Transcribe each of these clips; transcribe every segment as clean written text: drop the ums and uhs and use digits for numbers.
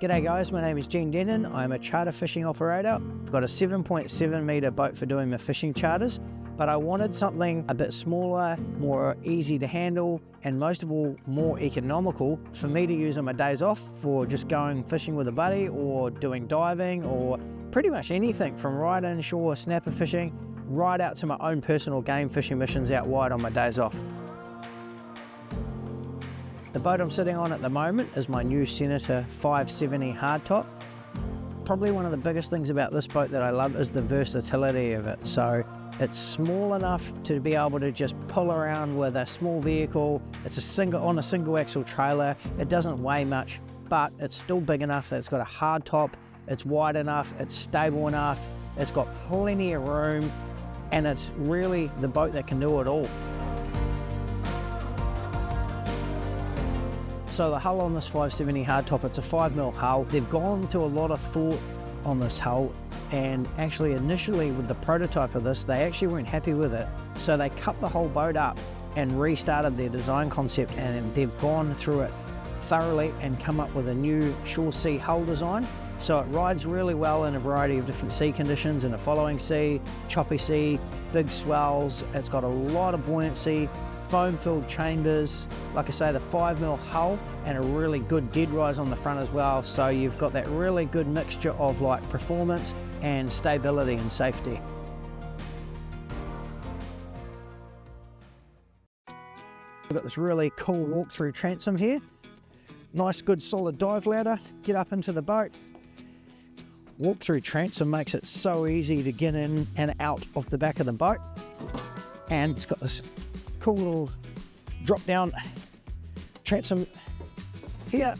G'day guys, my name is Denton. I'm a charter fishing operator. I've got a 7.7 metre boat for doing my fishing charters, but I wanted something a bit smaller, more easy to handle, and most of all, more economical for me to use on my days off for just going fishing with a buddy or doing diving or pretty much anything from right inshore snapper fishing right out to my own personal game fishing missions out wide on my days off. The boat I'm sitting on at the moment is my new Senator 570 hardtop. Probably one of the biggest things about this boat that I love is the versatility of it. So it's small enough to be able to just pull around with a small vehicle. It's on a single axle trailer. It doesn't weigh much, but it's still big enough that it's got a hardtop. It's wide enough, it's stable enough, it's got plenty of room, and it's really the boat that can do it all. So the hull on this 570 hardtop, it's a 5mm hull. They've gone to a lot of thought on this hull, and actually initially with the prototype of this, they actually weren't happy with it. So they cut the whole boat up and restarted their design concept, and they've gone through it thoroughly and come up with a new shore sea hull design. So it rides really well in a variety of different sea conditions, in a following sea, choppy sea, big swells. It's got a lot of buoyancy, foam-filled chambers, like I say, the 5mm hull, and a really good dead rise on the front as well. So you've got that really good mixture of like performance and stability and safety. We've got this really cool walk-through transom here. Nice, good, solid dive ladder. Get up into the boat. Walk-through transom makes it so easy to get in and out of the back of the boat. And it's got this cool little drop-down transom here.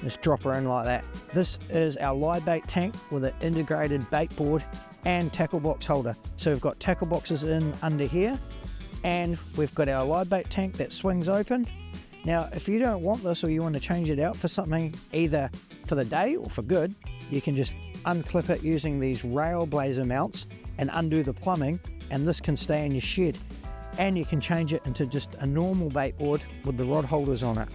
Just drop her in like that. This is our live bait tank with an integrated bait board and tackle box holder. So we've got tackle boxes in under here, and we've got our live bait tank that swings open. Now, if you don't want this or you want to change it out for something either for the day or for good, you can just unclip it using these rail blazer mounts and undo the plumbing, and this can stay in your shed. And you can change it into just a normal bait board with the rod holders on it.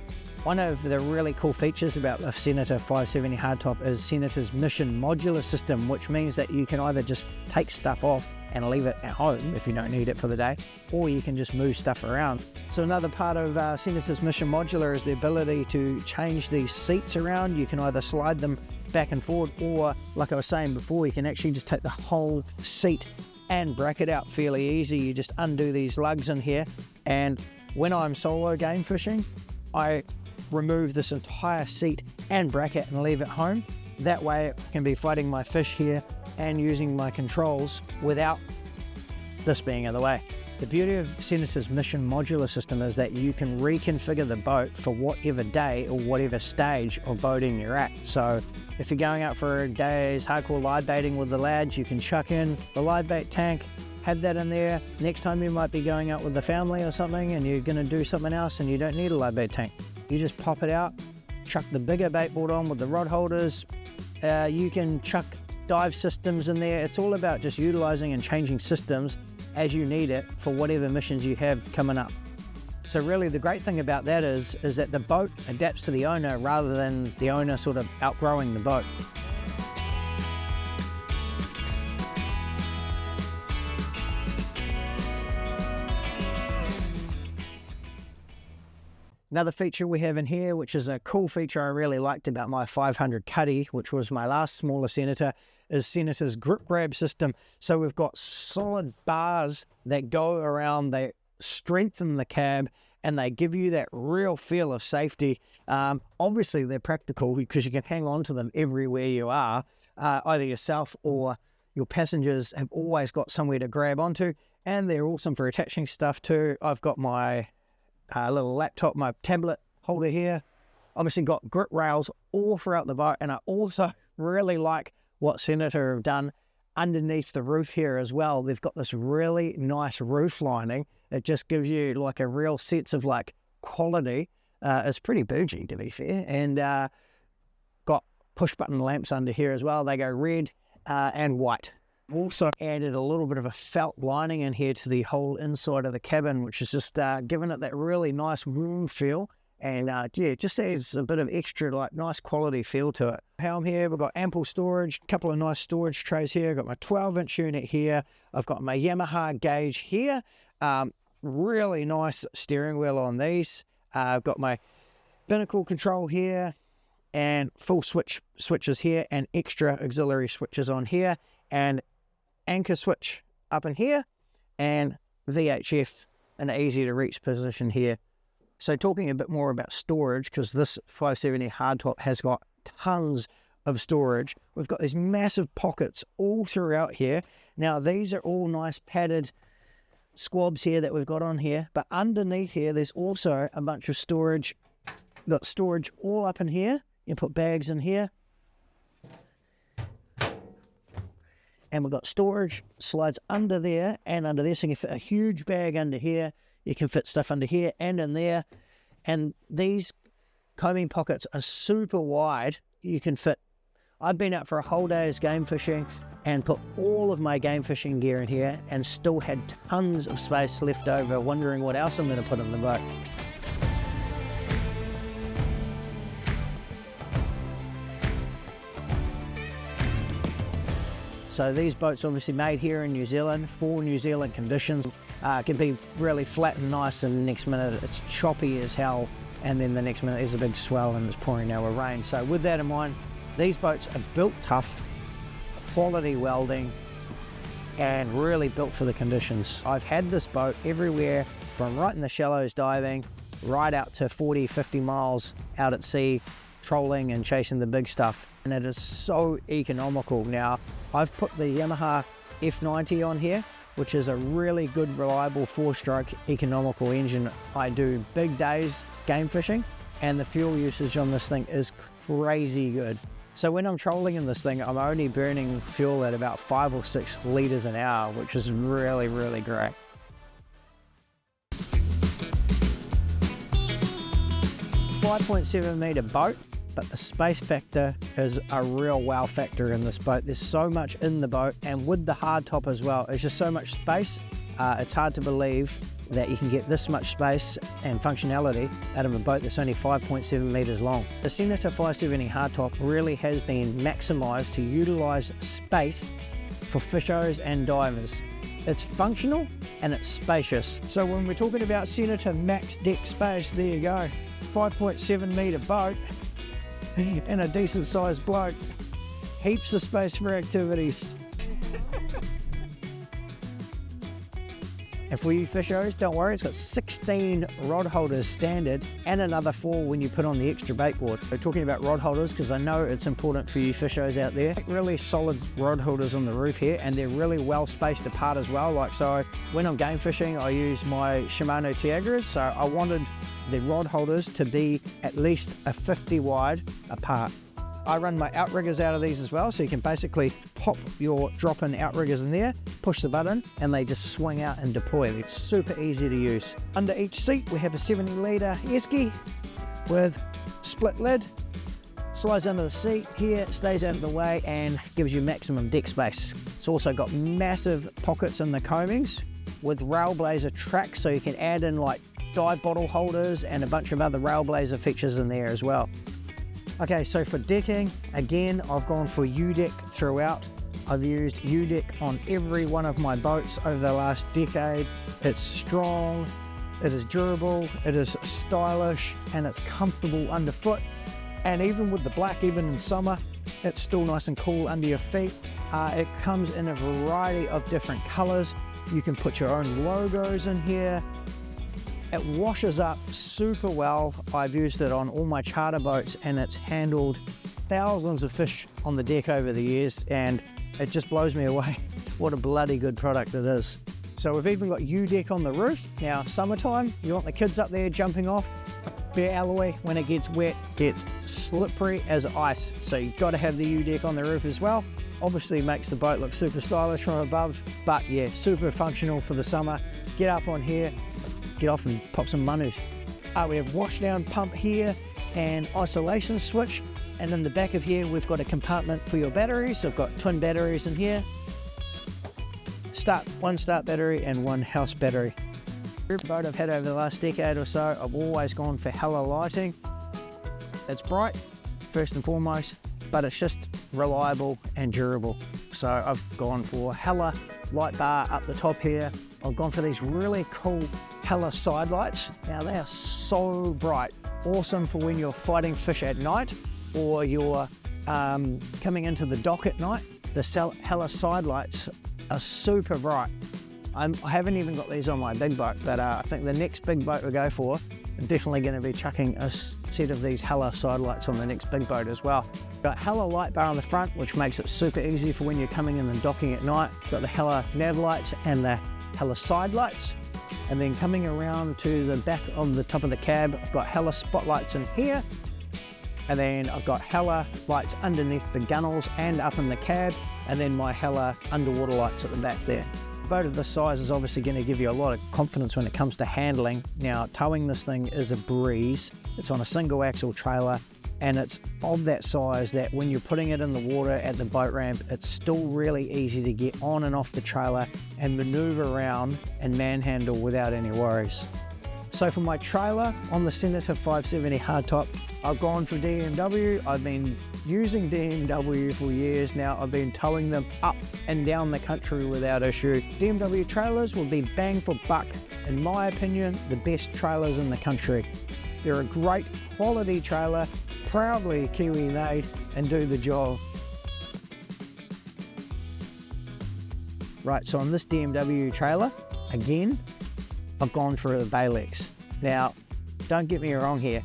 One of the really cool features about the Senator 570 hardtop is Senator's mission modular system, which means that you can either just take stuff off and leave it at home if you don't need it for the day, or you can just move stuff around. So another part of Senator's mission modular is the ability to change these seats around. You can either slide them back and forward, or like I was saying before, you can actually just take the whole seat and bracket out fairly easy. You just undo these lugs in here, and when I'm solo game fishing, I remove this entire seat and bracket and leave it home. That way I can be fighting my fish here and using my controls without this being in the way. The beauty of Senator's mission modular system is that you can reconfigure the boat for whatever day or whatever stage of boating you're at. So if you're going out for a day's hardcore live baiting with the lads, you can chuck in the live bait tank, have that in there. Next time you might be going out with the family or something and you're going to do something else and you don't need a live bait tank. You just pop it out, chuck the bigger bait board on with the rod holders. You can chuck dive systems in there. It's all about just utilizing and changing systems as you need it for whatever missions you have coming up. So really the great thing about that is that the boat adapts to the owner rather than the owner sort of outgrowing the boat. Another feature we have in here, which is a cool feature I really liked about my 500 Cuddy, which was my last smaller Senator, is Senator's grip grab system. So we've got solid bars that go around, they strengthen the cab, and they give you that real feel of safety. Obviously they're practical because you can hang on to them everywhere you are. Either yourself or your passengers have always got somewhere to grab onto, and they're awesome for attaching stuff too. I've got my little laptop, my tablet holder here. Obviously got grip rails all throughout the boat, and I also really like what Senator have done underneath the roof here as well. They've got this really nice roof lining. It just gives you like a real sense of like quality. It's pretty bougie to be fair, and got push button lamps under here as well. They go red and white. Also added a little bit of a felt lining in here to the whole inside of the cabin, which is just giving it that really nice warm feel And yeah, it just adds a bit of extra like nice quality feel to it. Helm here, we've got ample storage, a couple of nice storage trays here. I've got my 12-inch unit here. I've got my Yamaha gauge here. Really nice steering wheel on these. I've got my binnacle control here and full switches here and extra auxiliary switches on here and anchor switch up in here and VHF in an easy to reach position here. So talking a bit more about storage, because this 570 hardtop has got tons of storage. We've got these massive pockets all throughout here. Now these are all nice padded squabs here that we've got on here, but underneath here there's also a bunch of storage. We've got storage all up in here. You can put bags in here. And we've got storage slides under there and under there, so you can fit a huge bag under here. You can fit stuff under here and in there. And these combing pockets are super wide. You can fit, I've been out for a whole day's game fishing and put all of my game fishing gear in here and still had tons of space left over, wondering what else I'm going to put in the boat. So these boats are obviously made here in New Zealand for New Zealand conditions. Can be really flat and nice, and the next minute it's choppy as hell, and then the next minute there's a big swell and it's pouring down with rain. So with that in mind, these boats are built tough, quality welding, and really built for the conditions. I've had this boat everywhere from right in the shallows diving, right out to 40, 50 miles out at sea, trolling and chasing the big stuff. And it is so economical. Now, I've put the Yamaha F90 on here, which is a really good, reliable 4-stroke economical engine. I do big days game fishing, and the fuel usage on this thing is crazy good. So when I'm trolling in this thing, I'm only burning fuel at about 5 or 6 litres an hour, which is really, really great. .7 metre boat, but the space factor is a real wow factor in this boat. There's so much in the boat, and with the hardtop as well, it's just so much space. It's hard to believe that you can get this much space and functionality out of a boat that's only 5.7 metres long. The Senator 570 hardtop really has been maximised to utilise space for fishers and divers. It's functional and it's spacious. So when we're talking about Senator max deck space, there you go. 5.7 metre boat and a decent sized bloke. Heaps of space for activities. And for you fishers, don't worry, it's got 16 rod holders standard and another 4 when you put on the extra bait board. We're talking about rod holders because I know it's important for you fishers out there. Really solid rod holders on the roof here, and they're really well spaced apart as well. Like, so when I'm game fishing, I use my Shimano Tiagras, so I wanted the rod holders to be at least a 50 wide apart. I run my outriggers out of these as well, so you can basically pop your drop-in outriggers in there, push the button, and they just swing out and deploy. It's super easy to use. Under each seat, we have a 70-litre esky with split lid. Slides under the seat here, stays out of the way, and gives you maximum deck space. It's also got massive pockets in the combings with Railblazer tracks, so you can add in like dive bottle holders and a bunch of other Railblazer features in there as well. Okay, so for decking, again, I've gone for U-deck throughout. I've used U-deck on every one of my boats over the last decade. It's strong, it is durable, it is stylish, and it's comfortable underfoot. And even with the black, even in summer, it's still nice and cool under your feet. It comes in a variety of different colors. You can put your own logos in here. It washes up super well. I've used it on all my charter boats, and it's handled thousands of fish on the deck over the years, and it just blows me away what a bloody good product it is. So we've even got U-deck on the roof. Now, summertime, you want the kids up there jumping off. Bare alloy, when it gets wet, gets slippery as ice. So you've got to have the U-deck on the roof as well. Obviously makes the boat look super stylish from above, but yeah, super functional for the summer. Get up on here, get off and pop some manus. We have washdown pump here and isolation switch, and in the back of here we've got a compartment for your batteries. So I've got twin batteries in here, one start battery and one house battery. Every boat I've had over the last decade or so, I've always gone for Hella lighting. It's bright, first and foremost, but it's just reliable and durable. So I've gone for Hella light bar up the top here. I've gone for these really cool Hella side lights. Now they are so bright, awesome for when you're fighting fish at night or you're coming into the dock at night. The Hella side lights are super bright. I haven't even got these on my big boat, but I think the next big boat we go for, I'm definitely going to be chucking a set of these Hella side lights on the next big boat as well. Got Hella light bar on the front, which makes it super easy for when you're coming in and docking at night. Got the Hella nav lights and the Hella side lights. And then coming around to the back of the top of the cab, I've got Hella spotlights in here. And then I've got Hella lights underneath the gunnels and up in the cab. And then my Hella underwater lights at the back there. A boat of this size is obviously going to give you a lot of confidence when it comes to handling. Now, towing this thing is a breeze. It's on a single axle trailer and it's of that size that when you're putting it in the water at the boat ramp, it's still really easy to get on and off the trailer and maneuver around and manhandle without any worries. So for my trailer on the Senator 570 hardtop, I've gone for DMW. I've been using DMW for years now. I've been towing them up and down the country without issue. DMW trailers will be bang for buck. In my opinion, the best trailers in the country. They're a great quality trailer, proudly Kiwi made, and do the job. Right, so on this DMW trailer, again, I've gone for the Balex. Now, don't get me wrong here.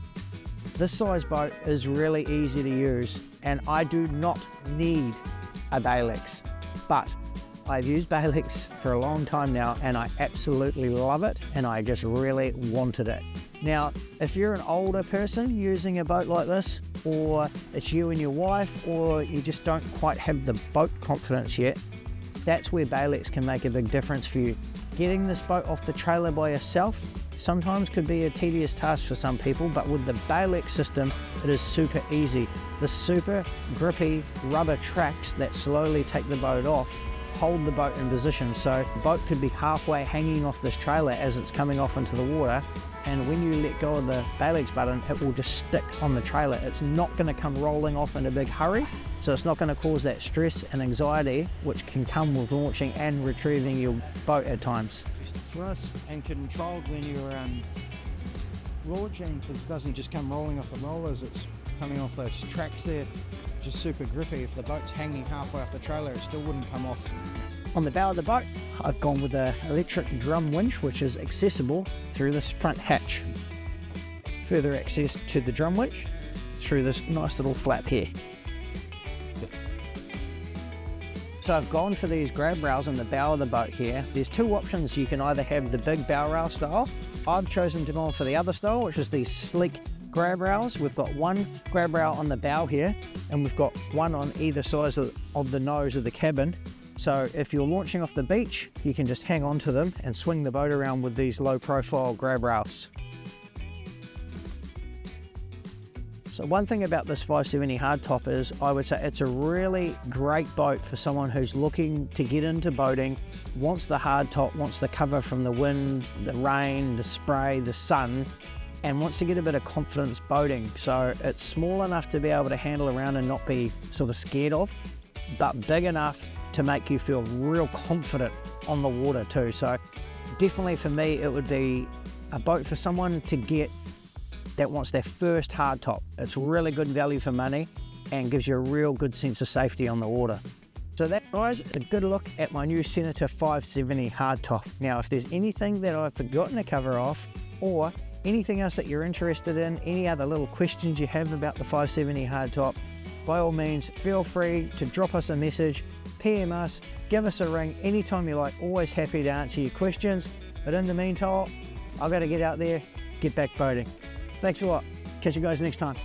This size boat is really easy to use and I do not need a Balex, but I've used Balex for a long time now and I absolutely love it and I just really wanted it. Now, if you're an older person using a boat like this, or it's you and your wife, or you just don't quite have the boat confidence yet, that's where Balex can make a big difference for you. Getting this boat off the trailer by yourself sometimes could be a tedious task for some people, but with the Balex system, it is super easy. The super grippy rubber tracks that slowly take the boat off hold the boat in position, so the boat could be halfway hanging off this trailer as it's coming off into the water, and when you let go of the Balex button, it will just stick on the trailer. It's not going to come rolling off in a big hurry, so it's not going to cause that stress and anxiety which can come with launching and retrieving your boat at times. Thrust and controlled when you're launching, it doesn't just come rolling off the rollers, it's coming off those tracks there, just super grippy. If the boat's hanging halfway off the trailer, it still wouldn't come off. On the bow of the boat, I've gone with the electric drum winch, which is accessible through this front hatch. Further access to the drum winch through this nice little flap here. So I've gone for these grab rails on the bow of the boat here. There's two options. You can either have the big bow rail style. I've chosen to go for the other style, which is these sleek grab rails. We've got one grab rail on the bow here, and we've got one on either side of the nose of the cabin. So if you're launching off the beach, you can just hang on to them and swing the boat around with these low profile grab rails. So one thing about this 570 hardtop is I would say it's a really great boat for someone who's looking to get into boating, wants the hardtop, wants the cover from the wind, the rain, the spray, the sun, and wants to get a bit of confidence boating. So it's small enough to be able to handle around and not be sort of scared of, but big enough to make you feel real confident on the water too. So definitely for me, it would be a boat for someone to get that wants their first hardtop. It's really good value for money and gives you a real good sense of safety on the water. So that, guys, is a good look at my new Senator 570 hardtop. Now, if there's anything that I've forgotten to cover off, or anything else that you're interested in, any other little questions you have about the 570 hardtop, by all means, feel free to drop us a message, PM us, give us a ring anytime you like. Always happy to answer your questions. But in the meantime, I've got to get out there, get back boating. Thanks a lot. Catch you guys next time.